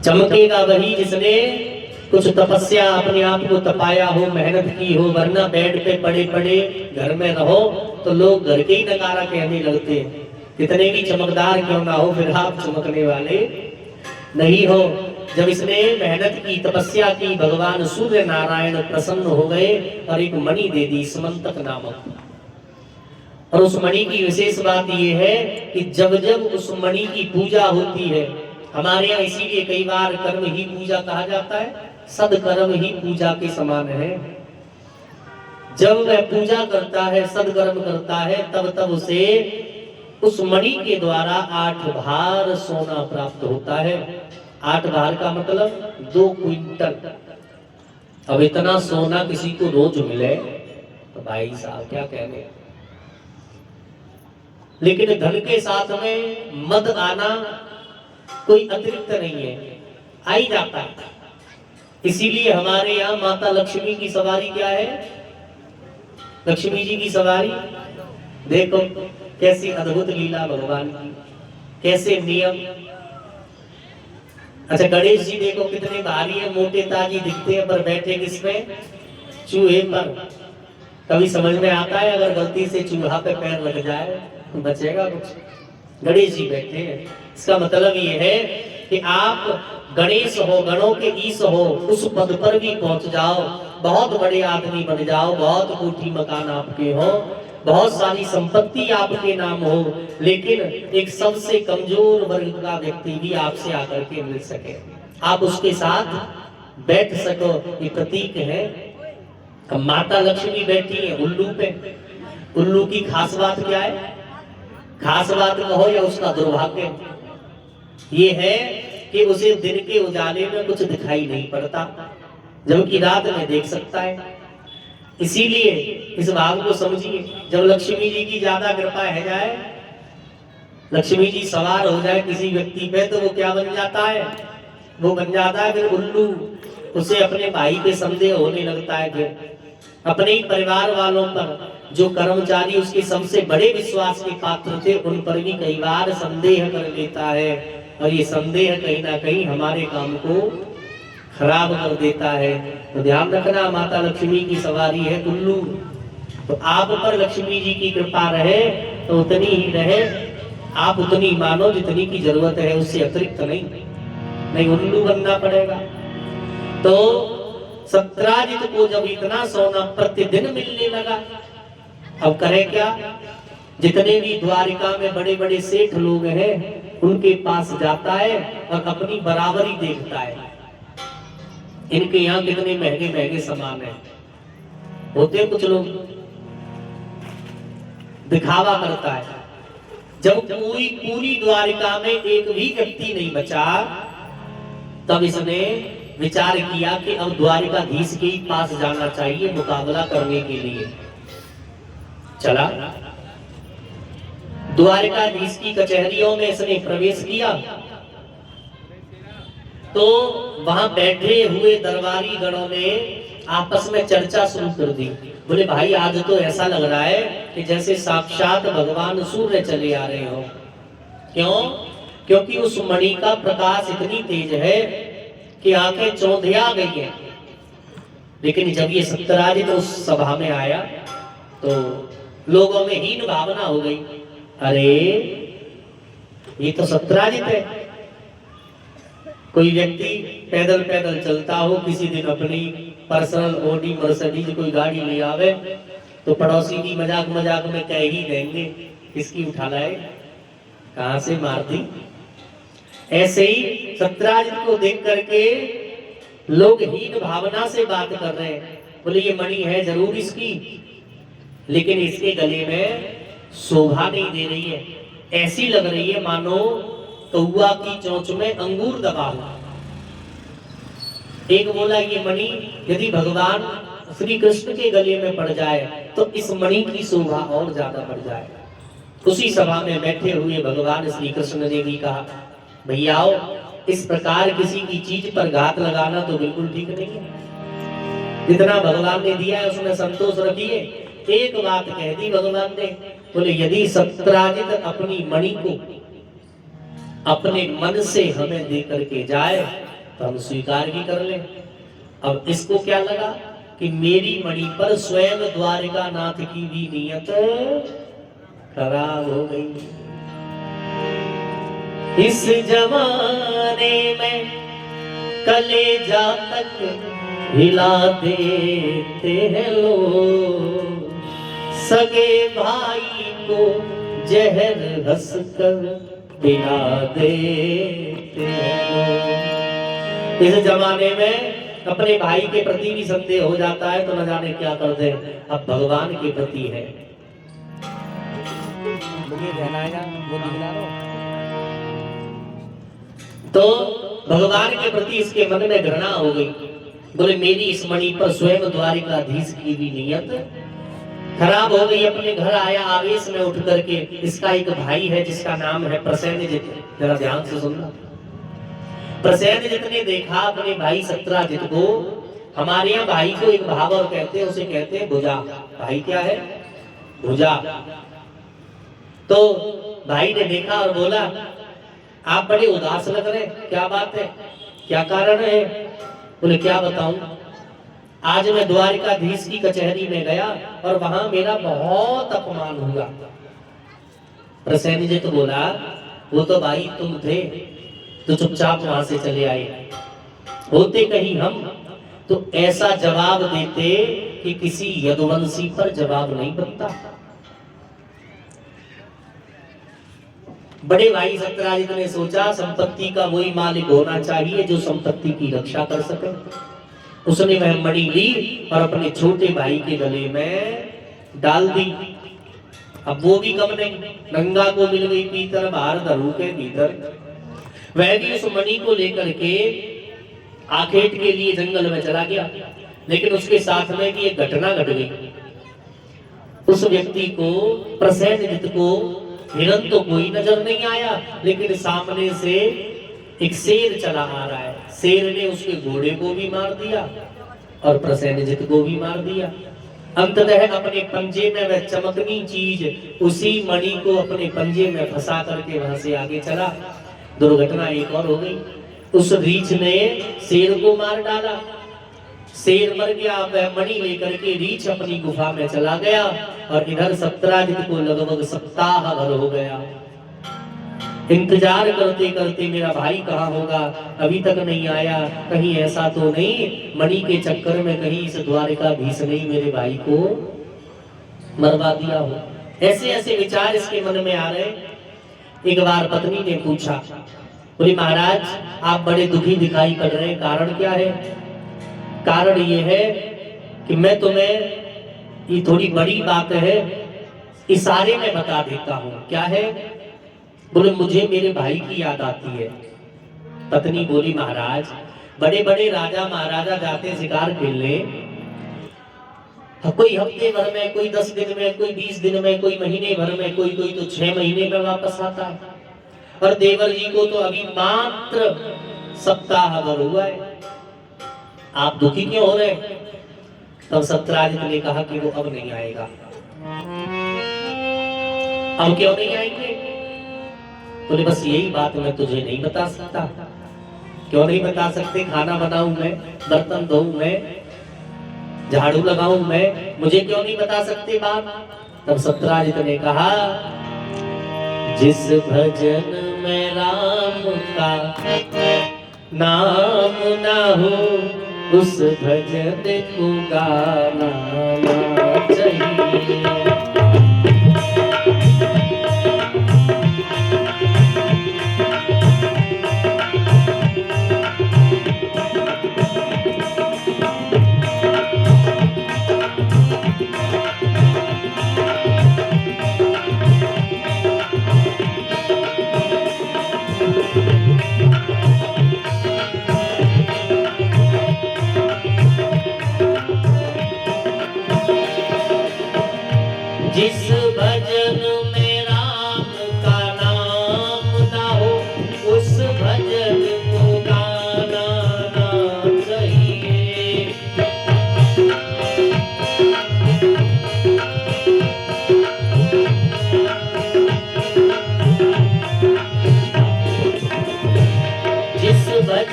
चमकेगा वही जिसने कुछ तपस्या अपने आप को तपाया हो, मेहनत की हो, वरना बेड पे पड़े पड़े घर में रहो तो लोग घर के ही नकारा कहने लगते हैं। कितने भी चमकदार क्यों ना हो, फिर आप चमकने वाले नहीं हो। जब इसने मेहनत की, तपस्या की, भगवान सूर्य नारायण प्रसन्न हो गए और एक मणि दे दी, समंतक नामक। और उस मणि की विशेष बात यह है कि जब जब उस मणि की पूजा होती है, हमारे यहाँ इसीलिए कई बार कर्म ही पूजा कहा जाता है, सदकर्म ही पूजा के समान है। जब वह पूजा करता है, सदकर्म करता है, तब तब उसे उस मणि के द्वारा 8 भार सोना प्राप्त होता है। 8 भार का मतलब 2 क्विंटल। अब इतना सोना किसी को रोज मिले तो भाई साहब क्या कहने। लेकिन धन के साथ में मद आना कोई अतिरिक्त नहीं है, आ ही जाता है। इसीलिए हमारे यहाँ माता लक्ष्मी की सवारी क्या है? लक्ष्मी जी की सवारी देखो कैसी अद्भुत लीला भगवान की, कैसे नियम। अच्छा, गणेश जी देखो कितने भारी है, मोटे ताजी दिखते हैं, पर बैठे किसमें? चूहे पर। कभी समझ में आता है अगर गलती से चूहा पे पैर लग जाए तो बचेगा कुछ? गणेश जी बैठे हैं। इसका मतलब ये है कि आप गणेश हो, गणों के ईश हो, उस पद पर भी पहुंच जाओ, बहुत बड़े आदमी बन जाओ, बहुत कोठी मकान आपके हो, बहुत सारी संपत्ति आपके नाम हो, लेकिन एक सबसे कमजोर वर्ग का व्यक्ति भी आपसे आकर के मिल सके, आप उसके साथ बैठ सको, ये प्रतीक है। अब माता लक्ष्मी बैठी है उल्लू पे। उल्लू की खास बात क्या है? खास बात कहो या उसका दुर्भाग्य ये है कि उसे दिन के उजाले में कुछ दिखाई नहीं पड़ता, जबकि रात में देख सकता है। इसीलिए इस भाव को समझिए। जब लक्ष्मी जी की ज्यादा कृपा है जाए, लक्ष्मी जी सवार हो जाए किसी व्यक्ति पे, तो वो क्या बन जाता है? वो बन जाता है फिर उल्लू। उसे अपने भाई पे संदेह होने लगता है, फिर अपने ही परिवार वालों पर, जो कर्मचारी उसके सबसे बड़े विश्वास के पात्र थे, उन पर भी कई बार संदेह कर लेता है। और ये संदेह कहीं ना कहीं हमारे काम को खराब कर देता है। तो ध्यान रखना, माता लक्ष्मी की सवारी है उल्लू। तो आप पर लक्ष्मी जी की कृपा रहे तो उतनी ही रहे, आप उतनी मानो जितनी की जरूरत है, उससे अतिरिक्त नहीं उल्लू बनना पड़ेगा। तो सत्राजित को जब इतना सोना प्रतिदिन मिलने लगा, अब करे क्या? जितने भी द्वारिका में बड़े बड़े सेठ लोग हैं, उनके पास जाता है और अपनी बराबरी देखता है। इनके यहाँ कितने महंगे महंगे सामान है। होते कुछ लोग दिखावा करता है। जब पूरी द्वारिका में एक भी व्यक्ति नहीं बचा, तब इसने विचार किया कि अब द्वारिकाधीश के ही पास जाना चाहिए मुकाबला करने के लिए। चला द्वारिकाधीश की कचहरियों में इसने प्रवेश किया, तो वहां बैठे हुए दरबारी गणों ने आपस में चर्चा शुरू कर दी। बोले भाई आज तो ऐसा लग रहा है कि जैसे साक्षात भगवान सूर्य चले आ रहे हो। क्यों? क्योंकि उस मणि का प्रकाश इतनी तेज है कि आंखें चौंधिया गई हैं। लेकिन जब ये सत्यराजित तो उस सभा में आया तो लोगों में हीन भावना हो गई। अरे ये तो सत्यराजित है। कोई व्यक्ति पैदल पैदल चलता हो, किसी दिन अपनी पर्सनल ऑडी मर्सिडीज कोई गाड़ी ले आवे, तो पड़ोसी की मजाक मजाक में कह ही देंगे किसकी उठा लाए, कहां से मारती। ऐसे ही सत्यराजित को देख करके लोग हीन भावना से बात कर रहे हैं। बोले ये मणि है जरूर इसकी, लेकिन इसके गले में शोभा नहीं दे रही है, ऐसी लग रही है मानो कौआ की चोंच में अंगूर दबा हुआ। एक बोला ये मणि यदि भगवान श्री कृष्ण के गले में पड़ जाए तो इस मणि की शोभा और ज्यादा बढ़ जाए। उसी सभा में बैठे हुए भगवान श्री कृष्ण ने भी कहा भैयाओ, इस प्रकार किसी की चीज पर घात लगाना तो बिल्कुल ठीक नहीं है। जितना भगवान ने दिया है उसमें संतोष रखिए। एक बात कह दी भगवान ने, बोले यदि सत्यराजित अपनी मणि को अपने मन से हमें दे करके जाए तो हम स्वीकार भी कर लें। अब इसको क्या लगा कि मेरी मणि पर स्वयं द्वारिका नाथ की भी नियत खराब हो गई। इस जमाने में कलेजा तक हिला देते हैं लोग, सगे भाई को जहर हंस कर पिला देते हैं लोग। इस जमाने में अपने भाई के प्रति भी संदेह हो जाता है तो न जाने क्या कर दे। अब भगवान के प्रति है, तो भगवान के प्रति इसके मन में घृणा हो गई। बोले मेरी इस मणि पर स्वयं द्वारिकाधीश की भी नियत खराब हो गई। अपने घर आया आवेश में उठ करके। इसका एक भाई है जिसका नाम है प्रसेनजित। जरा ध्यान से सुनना। प्रसेनजित ने देखा अपने भाई सत्राजित को। हमारे यहाँ भाई को एक भावर कहते हैं, उसे कहते हैं भुजा। भाई क्या है? भुजा। तो भाई ने देखा और बोला आप बड़े उदास लग रहे, क्या बात है, क्या कारण है? बोले क्या बताऊं, आज मैं द्वारिकाधीश की कचहरी में गया और वहां मेरा बहुत अपमान हुआ। प्रसेनजित तो बोला वो तो भाई तुम थे तो चुपचाप वहां से चले आए, होते कहीं हम तो ऐसा जवाब देते कि किसी यदुवंशी पर जवाब नहीं बनता। बड़े भाई सत्राजित ने सोचा संपत्ति का वही मालिक होना चाहिए जो संपत्ति की रक्षा कर सके। उसने वह मणि ली और अपने छोटे भाई के गले में डाल दी। अब वो भी कम नहीं, गंगा को मिल गई पीतर बाहर धरू के भीतर। वह भी उस मणि को लेकर के आखेट के लिए जंगल में चला गया। लेकिन उसके साथ में भी एक घटना घट गई। उस व्यक्ति को, प्रसेनजित को हिरण तो कोई नजर नहीं आया, लेकिन सामने से एक शेर चला आ रहा है। शेर ने उसके घोड़े को भी मार दिया और प्रसेनजित को भी मार दिया। अंततः अपने पंजे में वह चमकनी चीज उसी मणि को अपने पंजे में फंसा करके वहां से आगे चला। दुर्घटना एक और हो गई। उस रीछ ने शेर को मार डाला। शेर मर गया। वह मणि लेकर के रीछ अपनी गुफा में चला गया और इधर सत्राजित को लगभग सप्ताह भर हो गया। इंतजार करते करते मेरा भाई कहाँ होगा, अभी तक नहीं आया, कहीं ऐसा तो नहीं मणि के चक्कर में कहीं इस द्वारिकाधीश ने मेरे भाई को मरवा दिया हो। ऐसे ऐसे विचार इसके मन में आ रहे। एक बार पत्नी ने पूछा, बोली महाराज आप बड़े दुखी दिखाई पड़ रहे हैं, कारण क्या है? कारण ये है कि मैं तुम्हें, ये थोड़ी बड़ी बात है, इशारे में बता देता हूँ। क्या है? बोले मुझे मेरे भाई की याद आती है। पत्नी बोली महाराज बड़े बड़े राजा महाराजा जाते शिकार खेलने, कोई हफ्ते भर में, कोई 10 दिन में, कोई 20 दिन में, कोई महीने भर में, कोई तो 6 महीने में वापस आता है। और देवर जी को तो अभी मात्र सप्ताह भर हुआ है, आप दुखी क्यों हो रहे? तब सत्राजित ने कहा कि वो अब नहीं आएगा। अब क्यों नहीं आएंगे? बोले बस यही बात मैं तुझे नहीं बता सकता। क्यों नहीं बता सकते? खाना बनाऊं मैं, बर्तन धोऊं मैं, झाड़ू लगाऊं मैं, मुझे क्यों नहीं बता सकते बात? तब सत्राजित ने कहा जिस भजन में राम का नाम ना हो उस भजन को गाना चाहिए।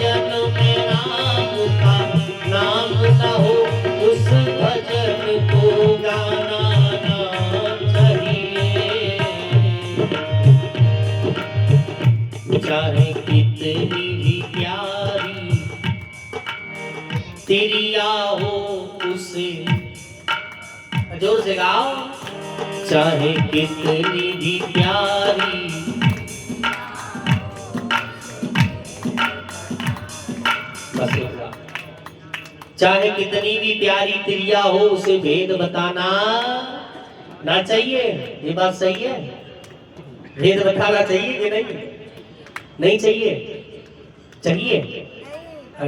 भजन में राम का नाम न हो, उस भजन को गाना ना चाहिए। चाहे कितनी भी प्यारी तिरिया हो उसे, जोर से गाओ, चाहे कितनी भी प्यारी, चाहे कितनी भी प्यारी तिरिया हो उसे भेद बताना ना चाहिए। ये बात सही है? भेद बताना चाहिए कि नहीं? नहीं चाहिए? चाहिए?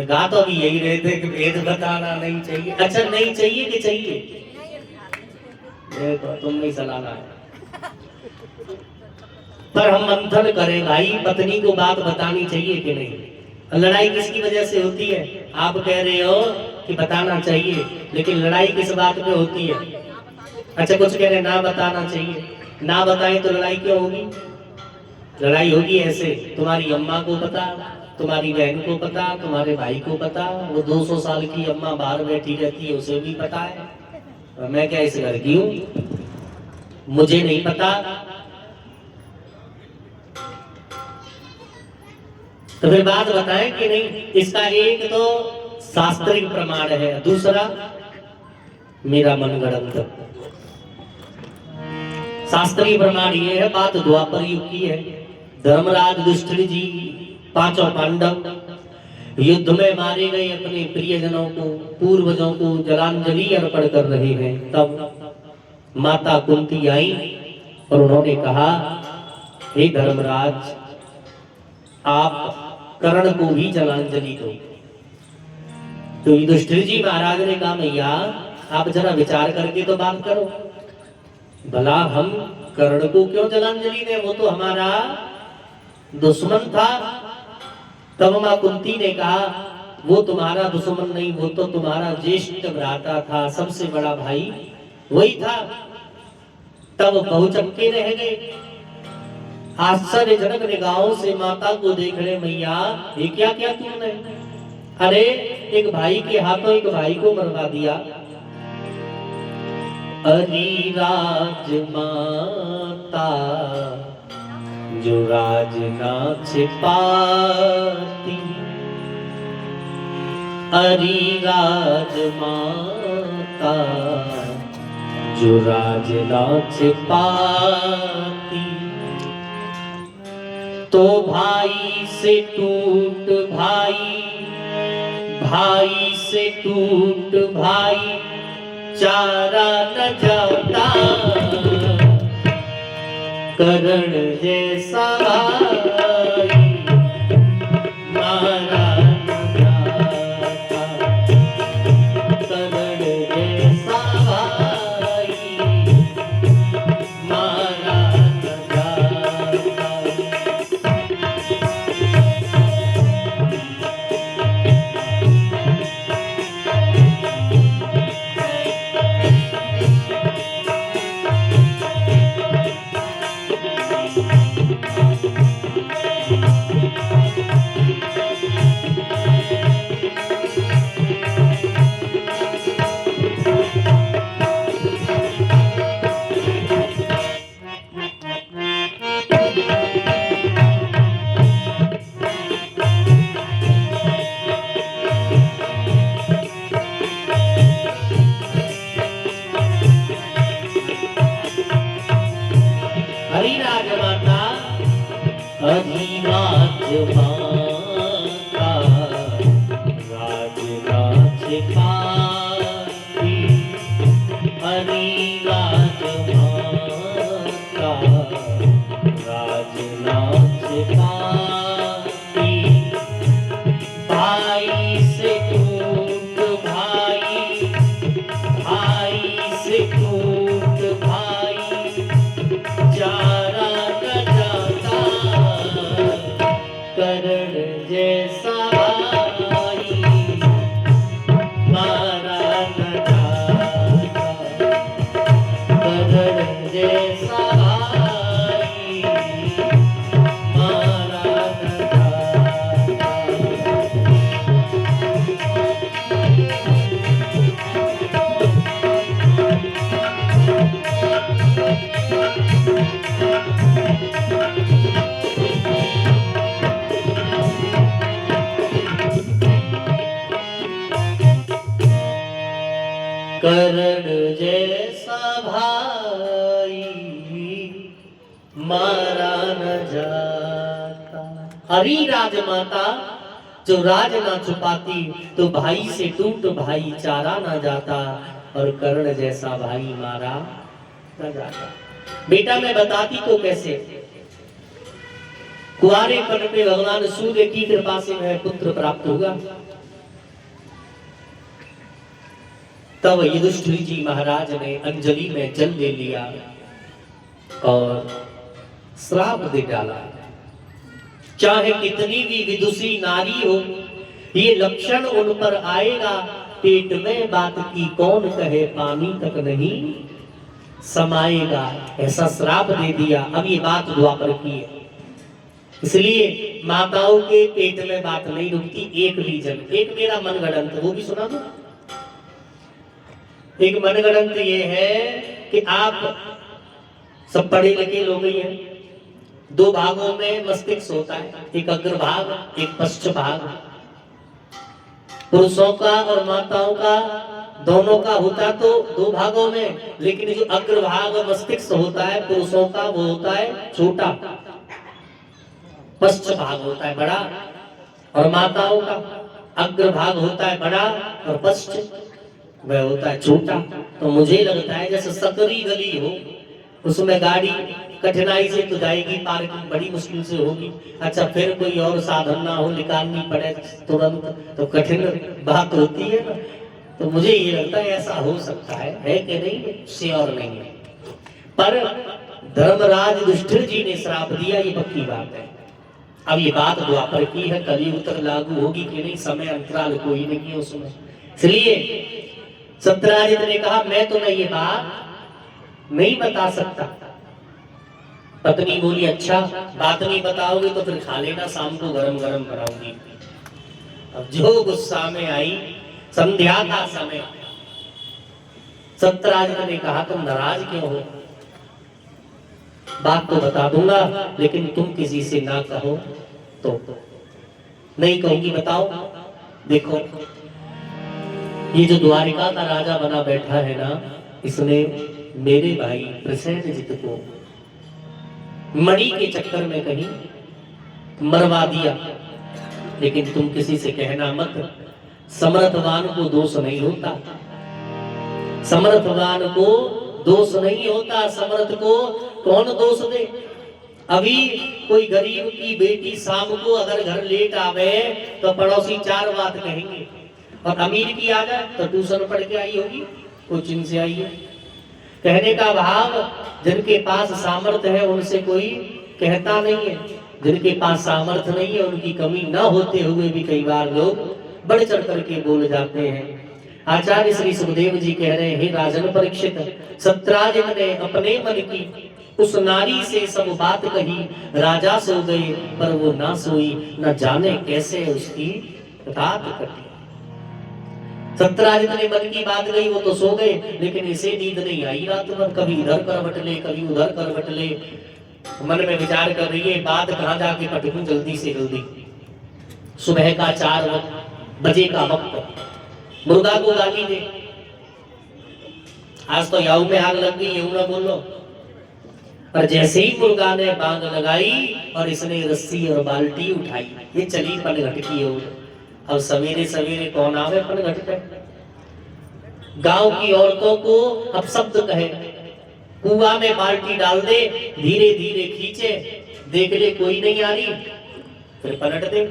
गा तो अभी यही रहे थे कि भेद बताना नहीं चाहिए। अच्छा, नहीं चाहिए कि चाहिए? तो तुम नहीं सलाना है। पर हम मंथन करें भाई, पत्नी को बात बतानी चाहिए कि नहीं? लड़ाई किसकी वजह से होती है? आप कह रहे हो कि बताना चाहिए, लेकिन लड़ाई किस बात पे होती है? अच्छा, कुछ कह रहे ना बताना चाहिए। ना बताएं तो लड़ाई क्यों होगी? लड़ाई होगी ऐसे, तुम्हारी अम्मा को पता, तुम्हारी बहन को पता, तुम्हारे भाई को पता, वो 200 साल की अम्मा बाहर बैठी रहती है उसे भी पता है, और मैं क्या इस घर की हूं, मुझे नहीं पता? तो फिर बात बताएं कि नहीं? इसका एक तो शास्त्रिक प्रमाण है, दूसरा मेरा मनगढ़ंत। शास्त्रीय प्रमाण ये है, बात द्वापर युग की है। धर्मराज युधिष्ठिर जी पांचों पांडव युद्ध में मारे गए अपने प्रियजनों को, पूर्वजों को जलांजलि अर्पण कर रहे हैं। तब माता कुंती आई और उन्होंने कहा, हे धर्मराज, आप कर्ण को भी जलांजलि दो। तो युधिष्ठिर जी महाराज ने कहा, मैया आप जरा विचार करके तो बात करो, भला हम कर्ण को क्यों जलांजलि दें, वो तो हमारा दुश्मन था। तब मां कुंती ने कहा, वो तुम्हारा दुश्मन नहीं, वो तो तुम्हारा ज्येष्ठ भ्राता था, सबसे बड़ा भाई वही था। तब बहुचक्के रह गए, आश्चर्यजनक निगाहों से माता को देख रहे, मैया ये क्या क्या तुमने? अरे एक भाई के हाथों एक भाई को मरवा दिया। अरे राज माता जो राज ना छिपाती, अरे राज माता जो राज ना छिपाती, तो भाई से टूट भाई, भाई से टूट भाई, चारा न जाता, करण जैसा भाई मारा न जाता, करण जैसा भाई मारा न जाता। करण जैसा भाई मारा न जाता। हरी राजमाता जो राज ना छुपाती, तो भाई से टूट भाई चारा ना जाता, और कर्ण जैसा भाई मारा न जाता। बेटा मैं बताती तो कैसे, कुआरेपन पे भगवान सूर्य की कृपा से वह पुत्र प्राप्त हुआ। तब युधिष्ठिर जी महाराज ने अंजलि में जल ले लिया और श्राप दे डाला। चाहे कितनी भी विदुषी नारी हो, ये लक्षण उन पर आएगा, पेट में बात की कौन कहे, पानी तक नहीं समाएगा। ऐसा श्राप दे दिया। अब ये बात द्वापर की है, इसलिए माताओं के पेट में बात नहीं रुकती। एक रीजन, एक मेरा मनगढ़ंत, वो भी सुना दो। एक मनगढ़ंत ये है कि आप सब पढ़े लिखे लोग ही हैं। दो भागों में मस्तिष्क होता है, एक अग्रभाग एक पश्च भाग। पुरुषों का और माताओं का दोनों का होता तो दो भागों में, लेकिन जो अग्रभाग मस्तिष्क होता है पुरुषों का वो होता है छोटा, पश्च भाग होता है बड़ा, और माताओं का अग्रभाग होता है बड़ा और पश्च वह होता है छोटा। तो मुझे लगता है जैसे सकरी गली हो, उसमें गाड़ी कठिनाई से तो जाएगी, पार्किंग बड़ी मुश्किल से होगी। अच्छा फिर कोई और साधन ना हो, निकालनी पड़े तुरंत, तो कठिन बात होती है ना। तो मुझे ये लगता है ऐसा हो सकता है कि नहीं, श्योर नहीं है। पर धर्मराज युधिष्ठिर जी ने श्राप दिया, ये पक्की बात है। अब ये बात द्वापर की है, कलयुग तक लागू होगी कि नहीं, समय अंतराल कोई नहीं है उसमें। इसलिए सत्यराजित ने कहा मैं तुम्हें ये बात नहीं बता सकता। पत्नी बोली अच्छा बात नहीं बताओगे तो फिर खा लेना, शाम को गरम गरम बनाऊंगी। अब जो गुस्सा में आई, संध्या का समय, सत्यराजित ने कहा तुम नाराज क्यों हो, बात तो बता दूंगा लेकिन तुम किसी से ना कहो। तो नहीं कहूंगी, बताओ। देखो ये जो द्वारिका का राजा बना बैठा है ना, इसने मेरे भाई प्रसेनजित को मणि के चक्कर में कहीं मरवा दिया। लेकिन तुम किसी से कहना मत, समर्थवान को दोष नहीं होता, समर्थवान को दोष नहीं होता। समर्थ को कौन दोष दे। अभी कोई गरीब की बेटी शाम को अगर घर लेट आवे तो पड़ोसी चार बात कहेंगे, और अमीर की आ जाए तो ट्यूशन पढ़ के आई होगी, कोचिंग से आई है। कहने का भाव जिनके पास सामर्थ्य है उनसे कोई कहता नहीं है, जिनके पास सामर्थ्य नहीं है उनकी कमी न होते हुए भी कई बार लोग बढ़ चढ़ करके बोल जाते हैं। आचार्य श्री सुखदेव जी कह रहे हैं, हे राजन परीक्षित, सत्यराजित ने अपने मन की उस नारी से सब बात कही, राजा सो गए पर वो ना सोई, न जाने कैसे उसकी रात कटी। सत्यराजित ने मन की बात कही, वो तो सो गए, लेकिन इसे नींद नहीं आई रात भर। कभी इधर करवट ले कभी उधर करवट ले, मन में विचार कर रही है बात कहाँ जाके पटकूं जल्दी से जल्दी। सुबह का 4 बजे का वक्त, मुर्गा को गाली दे, आज तो याऊ में आग लग गई, यूं ना बोलो। और जैसे ही मुर्गा ने बांग लगाई और इसने रस्सी और बाल्टी उठाई, ये चली पनघट की ओर। अब सवेरे सवेरे कौन आवे पनघट पे। गांव की औरतों को अब शब्द कहे, कुआं में बाल्टी डाल दे, धीरे धीरे खींचे, देख ले कोई नहीं आ रही, फिर पलट दे।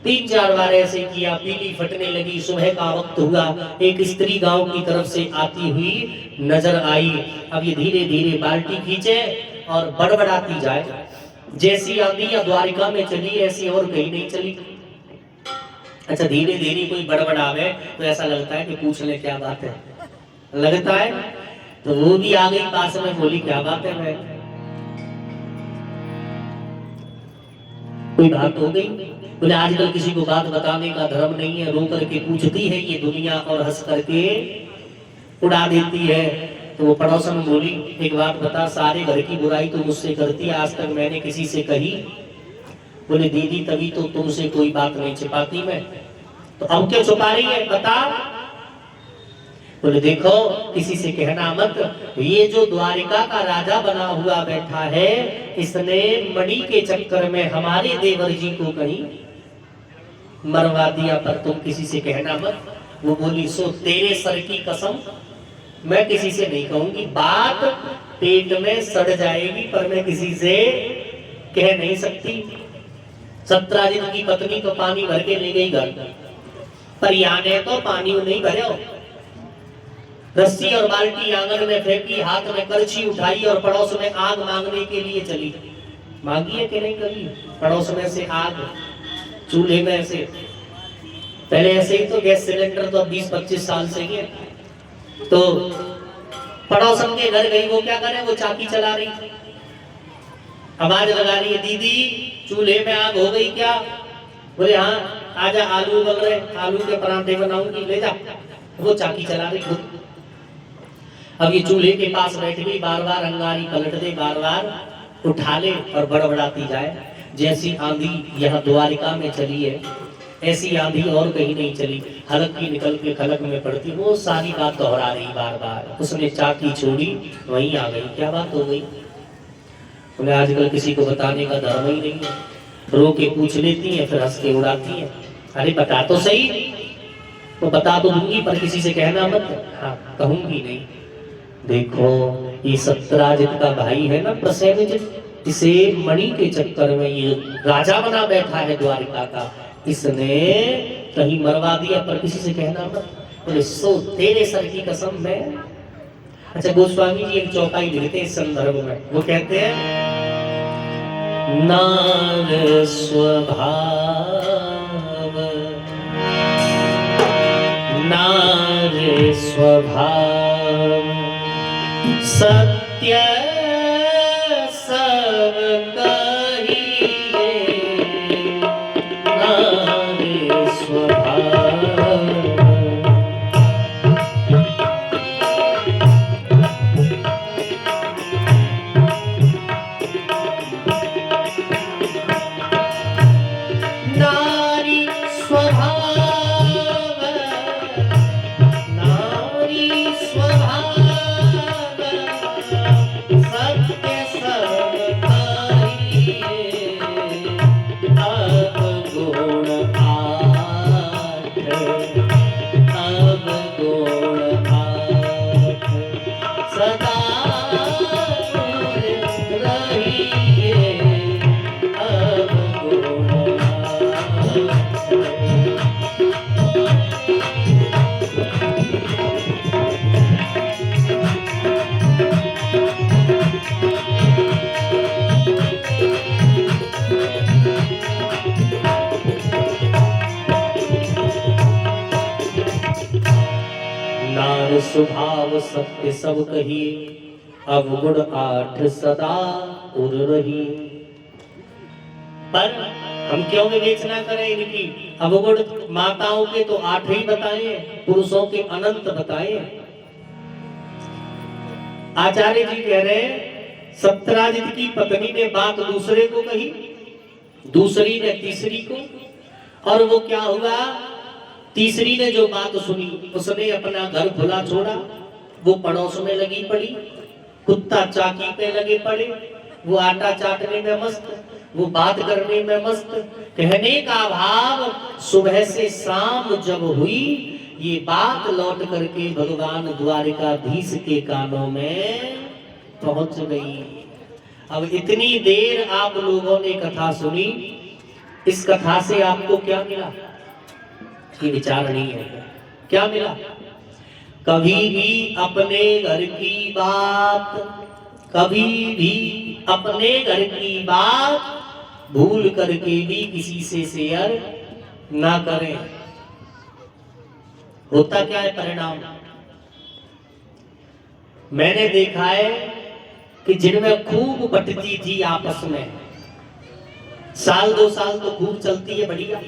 3-4 बार ऐसे किया, पीली फटने लगी। सुबह का वक्त हुआ, एक स्त्री गांव की तरफ से आती हुई नजर आई। अब ये धीरे धीरे बाल्टी खींचे और बड़बड़ाती जाए। जैसी आंधी या द्वारिका में चली ऐसी और कहीं नहीं चली। अच्छा धीरे धीरे कोई बड़बड़ावे तो ऐसा लगता है कि पूछ ले क्या बात है, लगता है। तो वो भी आ गई पास में, बोली क्या बात है, मैं कोई बात हो गई। बोले आजकल किसी को बात बताने का धर्म नहीं है, रो करके पूछती है ये दुनिया और हंस करके उड़ा देती है। तो वो पड़ोसन बोली एक बात बता, सारे घर की बुराई तो मुझसे करती है, आज तक मैंने किसी से कही। बोले दीदी तभी तो तुमसे कोई बात नहीं छिपाती मैं, तो अब क्यों छुपा रही है बता। बोले देखो किसी से कहना मत, ये जो द्वारिका का राजा बना हुआ बैठा है, इसने मणि के चक्कर में हमारे देवर जी को कहीं मरवा दिया, पर तुम किसी से कहना मत। वो बोली सो तेरे सर की कसम, मैं किसी से नहीं कहूंगी, बात पेट में सड़ जाएगी पर मैं किसी से कह नहीं सकती। सत्राजित की पत्नी तो पानी भर के ले गई घर, पर याने तो पानी नहीं भरे, रस्सी और बाल्टी आंगन में फेंकी, हाथ में करछी उठाई और पड़ोस में आग मांगने के लिए चली। मांगी है कि नहीं कभी पड़ोस में से आग, चूल्हे में से? पहले ऐसे ही तो गैस सिलेंडर तो 20-25 साल से ही है। तो पड़ोसन के घर गई, वो क्या करे, वो चाकी चला रही, आवाज लगा रही है, दीदी चूल्हे में आग हो गई क्या? बोले हाँ, आजा आलू उबल रहे, आलू के पराठे बनाऊंगी, ले जा। वो चाकी चला रही खुद। अब ये चूल्हे के पास बैठ गई, बार बार अंगारी पलट दे, बार बार उठा ले और बड़बड़ाती जाए। जैसी आंधी यहाँ द्वारिका में चली है, ऐसी आंधी और कहीं नहीं चली। हलक की निकल के खलक में पड़ती, वो सारी बात दोहरा रही बार बार। उसने चाकी छोड़ी, वहीं आ गई। क्या बात हो गई? बोले आजकल किसी को बताने का धर्म ही नहीं है, रो के पूछ लेती है, फिर हंस के उड़ाती है। अरे बता तो सही। तो बता तो दूंगी पर किसी से कहना मत। हाँ कहूंगी नहीं। देखो ये सत्राजित का भाई है ना प्रसेनजित, इसे मणि के चक्कर में ये राजा बना बैठा है द्वारिका का, इसने कहीं मरवा दिया पर किसी से कहना मत। बोले सो तेरे सर की कसम मैं। अच्छा गोस्वामी जी एक चौपाई लिखते हैं इस संदर्भ में, वो कहते हैं नार स्वभाव नार स्वभाव सत्य सब कहिए, नार स्वभाव स्वभाव सत्य सब कहिए, अवगुण 8 सदा उर रही। पर हम क्यों विवेचना करें इनकी? अवगुण माताओं के तो 8 ही बताए, पुरुषों के अनंत बताए। आचार्य जी कह रहे सत्राजित की पत्नी ने बात दूसरे को कही, दूसरी ने तीसरी को, और वो क्या हुआ, तीसरी ने जो बात सुनी उसने अपना घर खुला छोड़ा, वो पड़ोस में लगी पड़ी, कुत्ता चाकी पे लगे पड़े, वो आटा चाटने में मस्त, वो बात करने में मस्त। कहने का भाव सुबह से शाम जब हुई ये बात लौट करके भगवान द्वारिकाधीश के कानों में पहुंच गई। अब इतनी देर आप लोगों ने कथा सुनी, इस कथा से आपको क्या मिला? ये विचार नहीं है क्या मिला? कभी भी अपने घर की बात, कभी भी अपने घर की बात भूल करके भी किसी से शेयर ना करें। होता क्या है परिणाम? मैंने देखा है कि जिनमें खूब बटती थी आपस में, साल 2 साल तो खूब चलती है बढ़िया,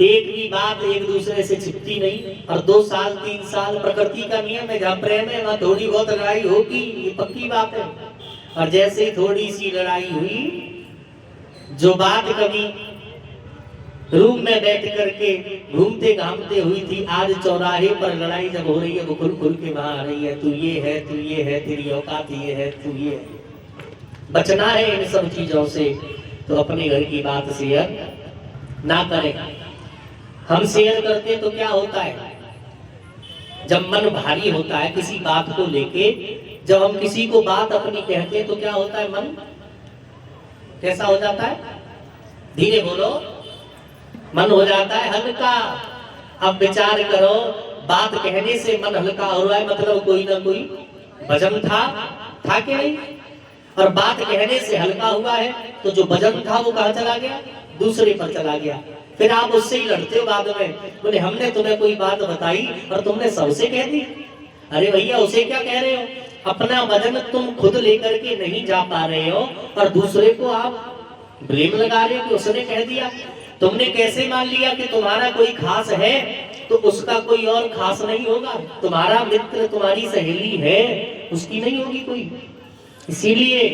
एक भी बात एक दूसरे से छिपती नहीं, और 2 साल 3 साल प्रकृति का नियम है, जहाँ प्रेम है वहां थोड़ी बहुत लड़ाई होगी, ये पक्की बात है। और जैसे ही थोड़ी सी लड़ाई हुई, जो बात कभी रूम में बैठ करके घूमते घामते हुई थी। आज चौराहे पर लड़ाई जब हो रही है, वो खुल खुल के वहां आ रही है, तू ये है, तू ये है, तेरी औकात ये है, तू ये है। बचना है इन सब चीजों से, तो अपने घर की बात शेयर ना करें। हम शेयर करते तो क्या होता है, जब मन भारी होता है किसी बात को लेके, जब हम किसी को बात अपनी कहते हैं तो क्या होता है, मन कैसा हो जाता है, धीरे बोलो, मन हो जाता है हल्का। अब विचार करो, बात कहने से मन हल्का हो रहा है, मतलब कोई ना कोई वजन था कि नहीं, और बात कहने से हल्का हुआ है, तो जो वजन था वो कहाँ चला गया, दूसरे पर चला गया। फिर आप उससे ही लड़ते हो बाद में, बोले हमने तुम्हें कोई बात बताई और तुमने सबसे कह दी। अरे भैया उसे क्या कह रहे हो, अपना वजन तुम खुद लेकर के नहीं जा पा रहे हो और दूसरे को आप ब्लेम लगा रहे हो कि उसने कह दिया। तुमने कैसे मान लिया कि तुम्हारा कोई खास है तो उसका कोई और खास नहीं होगा, तुम्हारा मित्र तुम्हारी सहेली है उसकी नहीं होगी कोई। इसीलिए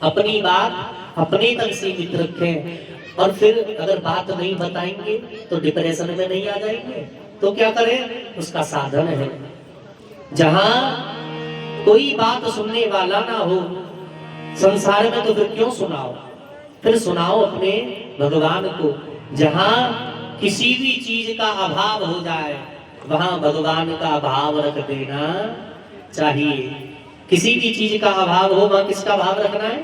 अपनी बात अपने तक सीमित रखें, और फिर अगर बात नहीं बताएंगे तो डिप्रेशन में नहीं आ जाएंगे, तो क्या करें, उसका साधन है। जहां कोई बात सुनने वाला ना हो संसार में, तो फिर क्यों सुनाओ, फिर सुनाओ अपने भगवान को। जहां किसी भी चीज का अभाव हो जाए वहां भगवान का भाव रख देना चाहिए। किसी भी चीज का अभाव हो वहां किसका भाव रखना है,